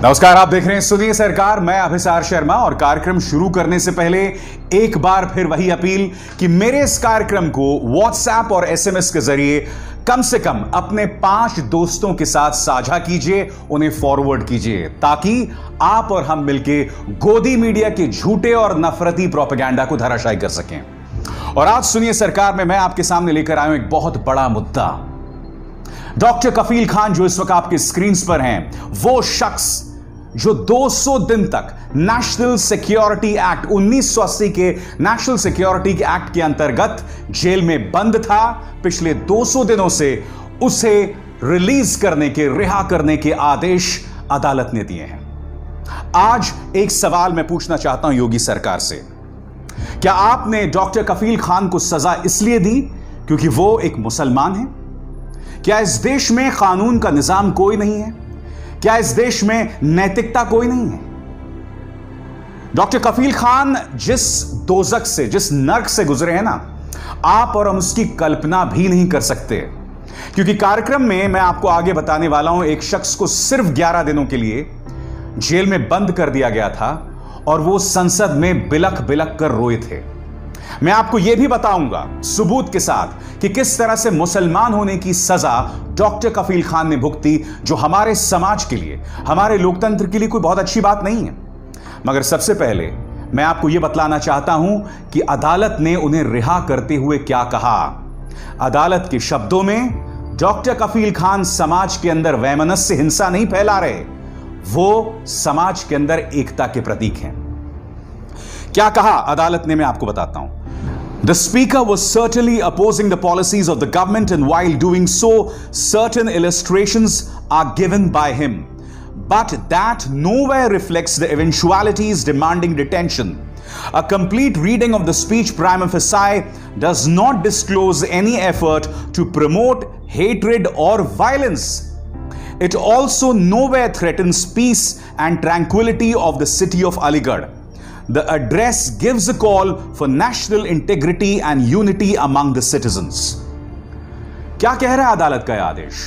नमस्कार, आप देख रहे हैं सुनिए सरकार। मैं अभिसार शर्मा और कार्यक्रम शुरू करने से पहले एक बार फिर वही अपील कि मेरे इस कार्यक्रम को व्हाट्सएप और एसएमएस के जरिए कम से कम अपने 5 दोस्तों के साथ साझा कीजिए, उन्हें फॉरवर्ड कीजिए, ताकि आप और हम मिलकर गोदी मीडिया के झूठे और नफरती प्रोपेगेंडा को धराशायी कर सकें। और आज सुनिए सरकार में मैं आपके सामने लेकर आया हूं एक बहुत बड़ा मुद्दा। डॉक्टर कफील खान जो इस वक्त आपके स्क्रीन पर हैं, वो शख्स जो 200 दिन तक नेशनल सिक्योरिटी एक्ट 1980 के नेशनल सिक्योरिटी एक्ट के अंतर्गत जेल में बंद था, पिछले 200 दिनों से उसे रिलीज करने के, रिहा करने के आदेश अदालत ने दिए हैं। आज एक सवाल मैं पूछना चाहता हूं योगी सरकार से। क्या आपने डॉक्टर कफील खान को सजा इसलिए दी क्योंकि वो एक मुसलमान है? क्या इस देश में कानून का निजाम कोई नहीं है? क्या इस देश में नैतिकता कोई नहीं है? डॉक्टर कफील खान जिस दोजक से, जिस नर्क से गुजरे हैं ना, आप और हम उसकी कल्पना भी नहीं कर सकते। क्योंकि कार्यक्रम में मैं आपको आगे बताने वाला हूं, एक शख्स को सिर्फ 11 दिनों के लिए जेल में बंद कर दिया गया था और वो संसद में बिलख बिलख कर रोए थे। मैं आपको यह भी बताऊंगा सबूत के साथ कि किस तरह से मुसलमान होने की सजा डॉक्टर कफील खान ने भुगती, जो हमारे समाज के लिए, हमारे लोकतंत्र के लिए कोई बहुत अच्छी बात नहीं है। मगर सबसे पहले मैं आपको यह बतलाना चाहता हूं कि अदालत ने उन्हें रिहा करते हुए क्या कहा। अदालत के शब्दों में डॉक्टर कफील खान समाज के अंदर वैमनस्य, हिंसा नहीं फैला रहे, वो समाज के अंदर एकता के प्रतीक हैं। क्या कहा अदालत ने, मैं आपको बताता हूं। The speaker was certainly opposing the policies of the government, and while doing so, certain illustrations are given by him, but that nowhere reflects the eventualities demanding detention. A complete reading of the speech prima facie does not disclose any effort to promote hatred or violence. It also nowhere threatens peace and tranquility of the city of Aligarh. The address gives a call for national integrity and unity among the citizens. क्या कह रहा है अदालत का यह आदेश?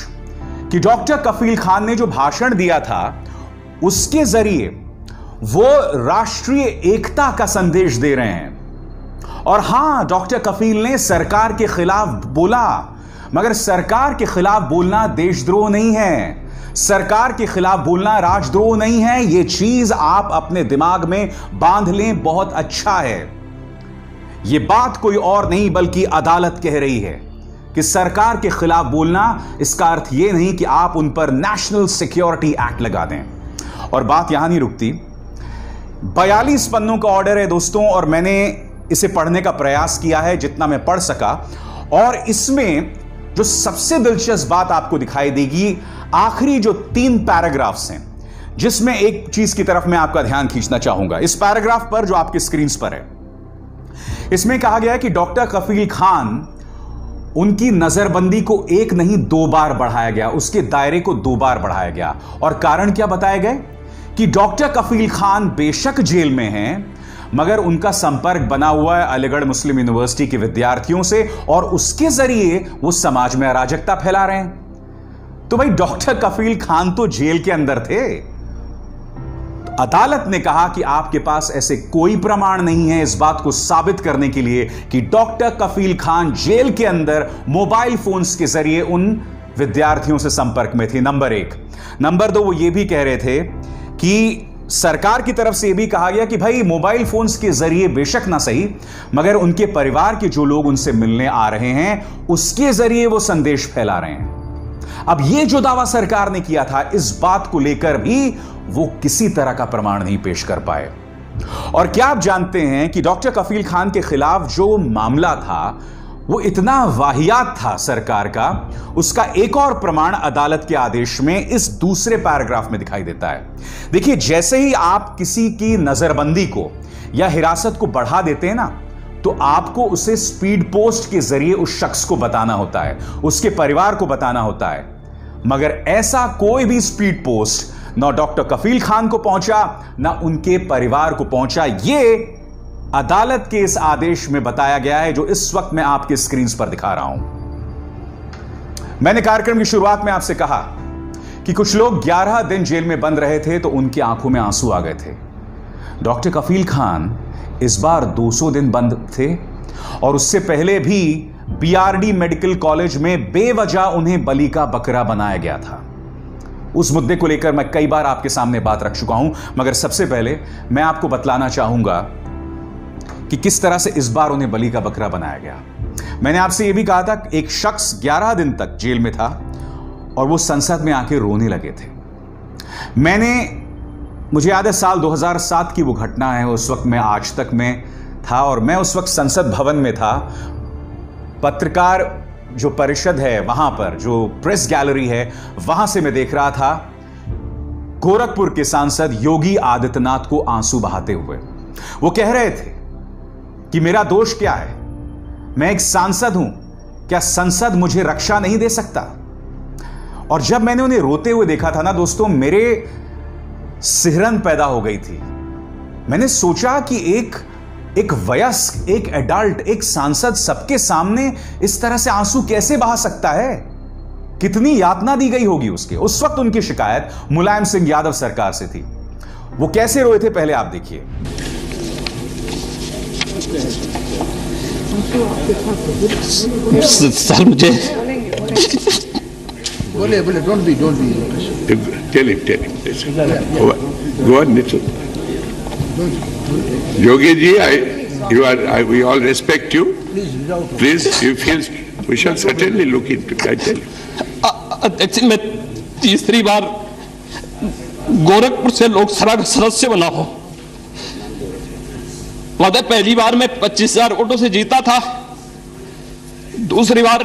कि doctor कफील खान ने जो भाषण दिया था, उसके जरिए वो राष्ट्रीय एकता का संदेश दे रहे हैं। और हां, डॉक्टर कफील ने सरकार के खिलाफ बोला, मगर सरकार के खिलाफ बोलना देशद्रोह नहीं है, सरकार के खिलाफ बोलना राजद्रोह नहीं है। यह चीज आप अपने दिमाग में बांध लें, बहुत अच्छा है। यह बात कोई और नहीं बल्कि अदालत कह रही है कि सरकार के खिलाफ बोलना, इसका अर्थ यह नहीं कि आप उन पर नेशनल सिक्योरिटी एक्ट लगा दें। और बात यहां नहीं रुकती। 42 पन्नों का ऑर्डर है दोस्तों, और मैंने इसे पढ़ने का प्रयास किया है जितना मैं पढ़ सका। और इसमें जो सबसे दिलचस्प बात आपको दिखाई देगी, आखिरी जो 3 पैराग्राफ्स हैं, जिसमें एक चीज की तरफ मैं आपका ध्यान खींचना चाहूंगा। इस पैराग्राफ पर जो आपके स्क्रीन पर है, इसमें कहा गया है कि डॉक्टर कफील खान, उनकी नजरबंदी को 1 नहीं 2 बार बढ़ाया गया, उसके दायरे को 2 बार बढ़ाया गया। और कारण क्या बताए गए कि डॉक्टर कफील खान बेशक जेल में हैं, मगर उनका संपर्क बना हुआ है अलीगढ़ मुस्लिम यूनिवर्सिटी के विद्यार्थियों से, और उसके जरिए वो समाज में अराजकता फैला रहे हैं। तो भाई, डॉक्टर कफील खान तो जेल के अंदर थे। अदालत ने कहा कि आपके पास ऐसे कोई प्रमाण नहीं है इस बात को साबित करने के लिए कि डॉक्टर कफील खान जेल के अंदर मोबाइल फोन्स के जरिए उन विद्यार्थियों से संपर्क में थे, नंबर 1। नंबर 2, वो ये भी कह रहे थे कि सरकार की तरफ से यह भी कहा गया कि भाई, मोबाइल फोन्स के जरिए बेशक ना सही, मगर उनके परिवार के जो लोग उनसे मिलने आ रहे हैं, उसके जरिए वो संदेश फैला रहे हैं। अब यह जो दावा सरकार ने किया था, इस बात को लेकर भी वो किसी तरह का प्रमाण नहीं पेश कर पाए। और क्या आप जानते हैं कि डॉक्टर कफील खान के खिलाफ जो मामला था, वो इतना वाहियात था सरकार का, उसका एक और प्रमाण अदालत के आदेश में इस दूसरे पैराग्राफ में दिखाई देता है। देखिए, जैसे ही आप किसी की नजरबंदी को या हिरासत को बढ़ा देते हैं ना, तो आपको उसे स्पीड पोस्ट के जरिए उस शख्स को बताना होता है, उसके परिवार को बताना होता है। मगर ऐसा कोई भी स्पीड पोस्ट ना डॉक्टर कफील खान को पहुंचा, ना उनके परिवार को पहुंचा। यह अदालत के इस आदेश में बताया गया है, जो इस वक्त मैं आपके स्क्रीन पर दिखा रहा हूं। मैंने कार्यक्रम की शुरुआत में आपसे कहा कि कुछ लोग 11 दिन जेल में बंद रहे थे तो उनकी आंखों में आंसू आ गए थे। डॉक्टर कफील खान इस बार 200 दिन बंद थे और उससे पहले भी बीआरडी मेडिकल कॉलेज में बेवजह उन्हें बलि का बकरा बनाया गया था। उस मुद्दे को लेकर मैं कई बार आपके सामने बात रख चुका हूं, मगर सबसे पहले मैं आपको बतलाना चाहूंगा कि किस तरह से इस बार उन्हें बलि का बकरा बनाया गया। मैंने आपसे यह भी कहा था कि एक शख्स 11 दिन तक जेल में था और वो संसद में आके रोने लगे थे। मुझे याद है साल 2007 की वो घटना है। उस वक्त मैं आज तक में था और मैं उस वक्त संसद भवन में था। पत्रकार जो परिषद है वहां पर, जो प्रेस गैलरी है, वहां से मैं देख रहा था गोरखपुर के सांसद योगी आदित्यनाथ को आंसू बहाते हुए। वो कह रहे थे कि मेरा दोष क्या है, मैं एक सांसद हूं, क्या संसद मुझे रक्षा नहीं दे सकता? और जब मैंने उन्हें रोते हुए देखा था ना दोस्तों, मेरे सिहरन पैदा हो गई थी। मैंने सोचा कि एक वयस्क, एक एडल्ट, एक सांसद सबके सामने इस तरह से आंसू कैसे बहा सकता है? कितनी यातना दी गई होगी उसके। उस वक्त उनकी शिकायत मुलायम सिंह यादव सरकार से थी। वो कैसे रोए थे पहले आप देखिए। सर मुझे बोले don't be tell him go on Nitin. Yogi ji, we all respect you. Please, you feel we shall certainly look into it. I tell you. अध्यक्ष, मैं तीसरी बार गोरखपुर से लोकसभा का सदस्य बना हूं। महोदय, पहली बार मैं 25,000 वोटों से जीता था, दूसरी बार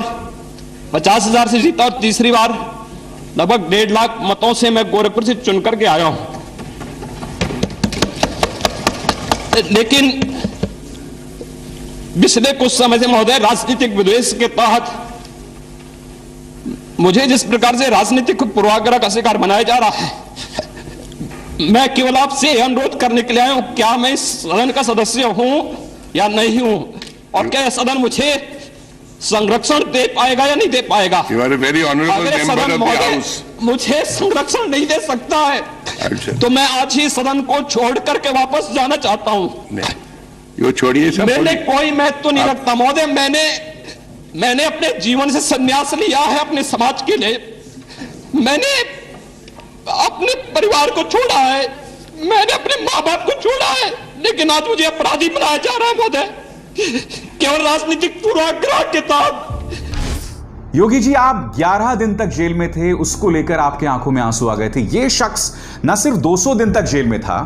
50,000 से जीता और तीसरी बार लगभग 1.5 लाख मतों से मैं गोरखपुर से चुन करके आया हूं। लेकिन पिछले कुछ समय से महोदय राजनीतिक विद्वेष के तहत मुझे जिस प्रकार से राजनीतिक पूर्वाग्रह का शिकार बनाया जा रहा है, मैं केवल आपसे अनुरोध करने के लिए आया हूं, क्या मैं इस सदन का सदस्य हूं या नहीं हूं, और क्या यह सदन मुझे संरक्षण दे पाएगा या नहीं दे पाएगा? You are a very honorable member of the house. मुझे संरक्षण नहीं दे सकता है, तो मैं आज ही सदन को छोड़ करके वापस जाना चाहता हूं। ये छोड़िए सब। मैंने कोई महत्व नहीं रखता महोदय। मैंने अपने जीवन से संन्यास लिया है अपने समाज के लिए। मैंने अपने परिवार को छोड़ा है, मैंने अपने माँ बाप को छोड़ा है, लेकिन आज मुझे अपराधी बनाया जा रहा है महोदय, केवल राजनीतिक पूर्वाग्रह के तहत। योगी जी, आप 11 दिन तक जेल में थे, उसको लेकर आपके आंखों में आंसू आ गए थे। यह शख्स न सिर्फ 200 दिन तक जेल में था,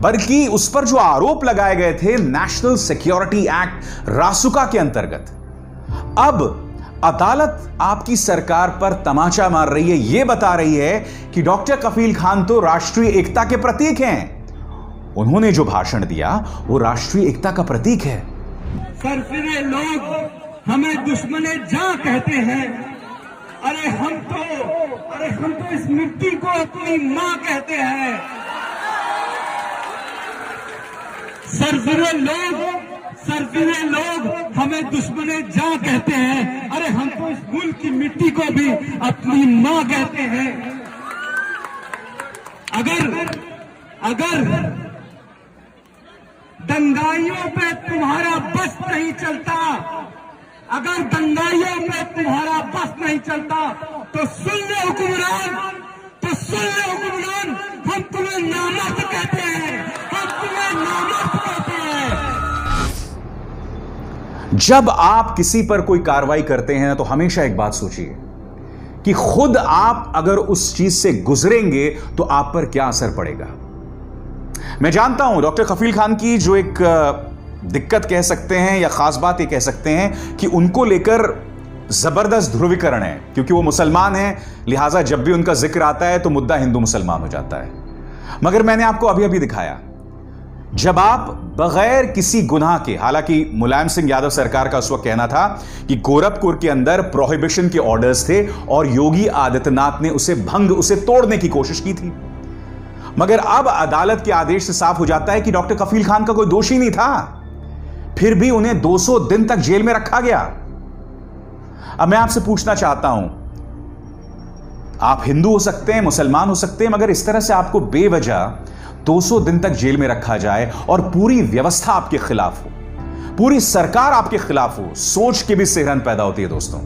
बल्कि उस पर जो आरोप लगाए गए थे नेशनल सिक्योरिटी एक्ट रासुका के अंतर्गत। अब अदालत आपकी सरकार पर तमाचा मार रही है, यह बता रही है कि डॉक्टर कफील खान तो राष्ट्रीय एकता के प्रतीक हैं। उन्होंने जो भाषण दिया वो राष्ट्रीय एकता का प्रतीक है। सरफिरे लोग हमें दुश्मने जां कहते हैं, अरे हम तो इस मिट्टी को अपनी मां कहते हैं। सरफिरे लोग हमें दुश्मने जां कहते हैं, अरे हम तो इस मुल्क की मिट्टी को भी अपनी मां कहते हैं। अगर दंगाइयों पे तुम्हारा बस नहीं चलता, अगर दंगाइयों पे तुम्हारा बस नहीं चलता तो सुन ले हुक्मरान, हम तुम्हें नामर्द कहते हैं, हम तुम्हें नामर्द कहते हैं। जब आप किसी पर कोई कार्रवाई करते हैं तो हमेशा एक बात सोचिए कि खुद आप अगर उस चीज से गुजरेंगे तो आप पर क्या असर पड़ेगा। मैं जानता हूं डॉक्टर कफील खान की जो एक दिक्कत कह सकते हैं या खास बात ये कह सकते हैं कि उनको लेकर जबरदस्त ध्रुवीकरण है, क्योंकि वो मुसलमान हैं, लिहाजा जब भी उनका जिक्र आता है तो मुद्दा हिंदू मुसलमान हो जाता है। मगर मैंने आपको अभी अभी दिखाया, जब आप बगैर किसी गुनाह के, हालांकि मुलायम सिंह यादव सरकार का उस वक्त कहना था कि गोरखपुर के अंदर प्रोहिबिशन के ऑर्डर्स थे और योगी आदित्यनाथ ने उसे तोड़ने की कोशिश की थी, मगर अब अदालत के आदेश से साफ हो जाता है कि डॉक्टर कफील खान का कोई दोषी नहीं था, फिर भी उन्हें 200 दिन तक जेल में रखा गया। अब मैं आपसे पूछना चाहता हूं आप हिंदू हो सकते हैं, मुसलमान हो सकते हैं, मगर इस तरह से आपको बेवजह 200 दिन तक जेल में रखा जाए और पूरी व्यवस्था आपके खिलाफ हो, पूरी सरकार आपके खिलाफ हो, सोच के भी सिहरन पैदा होती है दोस्तों।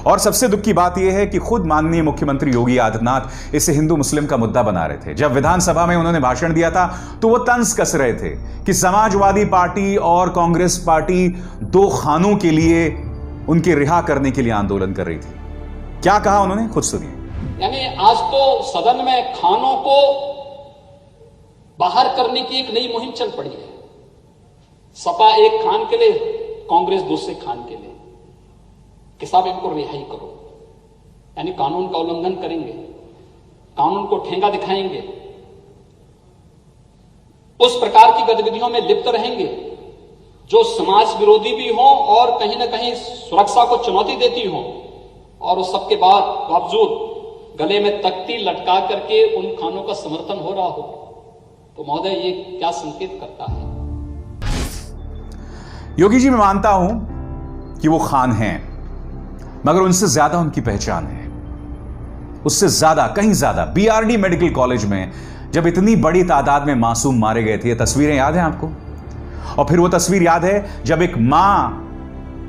और सबसे दुख की बात यह है कि खुद माननीय मुख्यमंत्री योगी आदित्यनाथ इसे हिंदू मुस्लिम का मुद्दा बना रहे थे। जब विधानसभा में उन्होंने भाषण दिया था तो वो तंज कस रहे थे कि समाजवादी पार्टी और कांग्रेस पार्टी 2 खानों के लिए उनके रिहा करने के लिए आंदोलन कर रही थी। क्या कहा उन्होंने, खुद सुनिए। यानी आज तो सदन में खानों को बाहर करने की एक नई मुहिम चल पड़ी है। सपा एक खान के लिए, कांग्रेस दूसरे खान के लिए, कि साहब इनको रिहाई करो। यानी कानून का उल्लंघन करेंगे, कानून को ठेंगा दिखाएंगे, उस प्रकार की गतिविधियों में लिप्त रहेंगे जो समाज विरोधी भी हो और कहीं ना कहीं सुरक्षा को चुनौती देती हो, और उस सबके बावजूद गले में तख्ती लटका करके उन खानों का समर्थन हो रहा हो, तो महोदय ये क्या संकेत करता है? योगी जी, मैं मानता हूं कि वो खान हैं, मगर उनसे ज्यादा उनकी पहचान है, उससे ज्यादा, कहीं ज्यादा। बीआरडी मेडिकल कॉलेज में जब इतनी बड़ी तादाद में मासूम मारे गए थे, ये तस्वीरें याद हैं आपको? और फिर वो तस्वीर याद है जब एक मां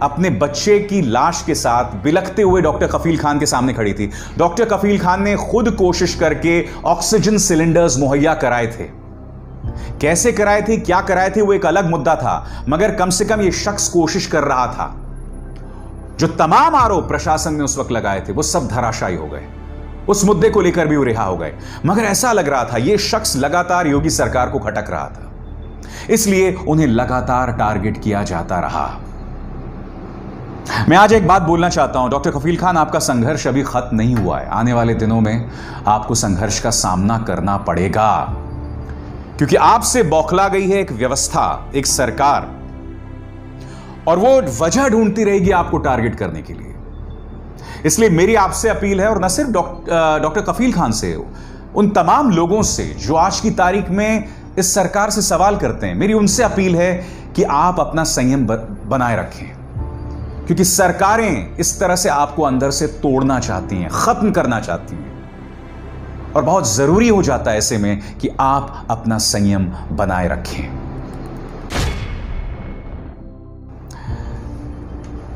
अपने बच्चे की लाश के साथ बिलखते हुए डॉक्टर कफील खान के सामने खड़ी थी। डॉक्टर कफील खान ने खुद कोशिश करके ऑक्सीजन सिलेंडर्स मुहैया कराए थे। कैसे कराए थे, क्या कराए थे, वो एक अलग मुद्दा था, मगर कम से कम ये शख्स कोशिश कर रहा था। जो तमाम आरोप प्रशासन ने उस वक्त लगाए थे वो सब धराशायी हो गए, उस मुद्दे को लेकर भी वो रिहा हो गए। मगर ऐसा लग रहा था ये शख्स लगातार योगी सरकार को खटक रहा था, इसलिए उन्हें लगातार टारगेट किया जाता रहा। मैं आज एक बात बोलना चाहता हूं, डॉक्टर कफील खान, आपका संघर्ष अभी खत्म नहीं हुआ है। आने वाले दिनों में आपको संघर्ष का सामना करना पड़ेगा, क्योंकि आपसे बौखला गई है एक व्यवस्था, एक सरकार, और वो वजह ढूंढती रहेगी आपको टारगेट करने के लिए। इसलिए मेरी आपसे अपील है, और न सिर्फ डॉक्टर कफील खान से, उन तमाम लोगों से जो आज की तारीख में इस सरकार से सवाल करते हैं, मेरी उनसे अपील है कि आप अपना संयम बनाए रखें, क्योंकि सरकारें इस तरह से आपको अंदर से तोड़ना चाहती हैं, खत्म करना चाहती हैं, और बहुत जरूरी हो जाता है ऐसे में कि आप अपना संयम बनाए रखें।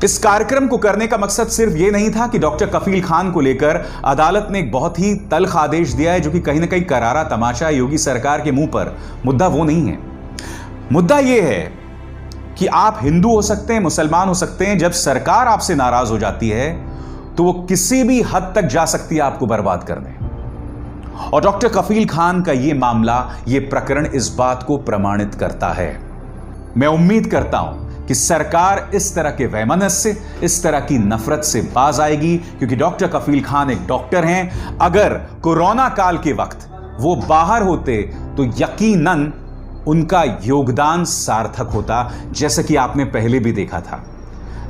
इस कार्यक्रम को करने का मकसद सिर्फ यह नहीं था कि डॉक्टर कफील खान को लेकर अदालत ने एक बहुत ही तल्ख आदेश दिया है, जो कि कहीं ना कहीं करारा तमाचा योगी सरकार के मुंह पर। मुद्दा वो नहीं है, मुद्दा यह है कि आप हिंदू हो सकते हैं, मुसलमान हो सकते हैं, जब सरकार आपसे नाराज हो जाती है तो वो किसी भी हद तक जा सकती है आपको बर्बाद करने। और डॉक्टर कफील खान का यह मामला, यह प्रकरण इस बात को प्रमाणित करता है। मैं उम्मीद करता हूं कि सरकार इस तरह के वैमनस्य से, इस तरह की नफरत से बाज आएगी, क्योंकि डॉक्टर कफील खान एक डॉक्टर हैं। अगर कोरोना काल के वक्त वो बाहर होते तो यकीनन उनका योगदान सार्थक होता, जैसा कि आपने पहले भी देखा था।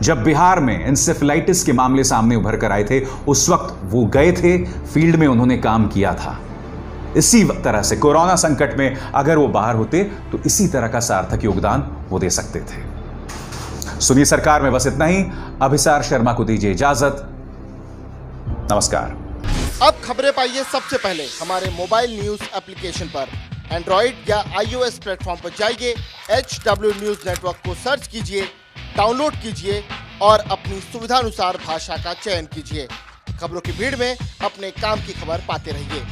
जब बिहार में इंसेफेलाइटिस के मामले सामने उभर कर आए थे, उस वक्त वो गए थे, फील्ड में उन्होंने काम किया था। इसी तरह से कोरोना संकट में अगर वो बाहर होते तो इसी तरह का सार्थक योगदान वो दे सकते थे। सुनिए सरकार में बस इतना ही। अभिसार शर्मा को दीजिए इजाजत। नमस्कार। अब खबरें पाइए सबसे पहले हमारे मोबाइल न्यूज एप्लीकेशन पर। एंड्रॉइड या iOS प्लेटफॉर्म पर जाइए, HW न्यूज नेटवर्क को सर्च कीजिए, डाउनलोड कीजिए और अपनी सुविधानुसार भाषा का चयन कीजिए। खबरों की भीड़ में अपने काम की खबर पाते रहिए।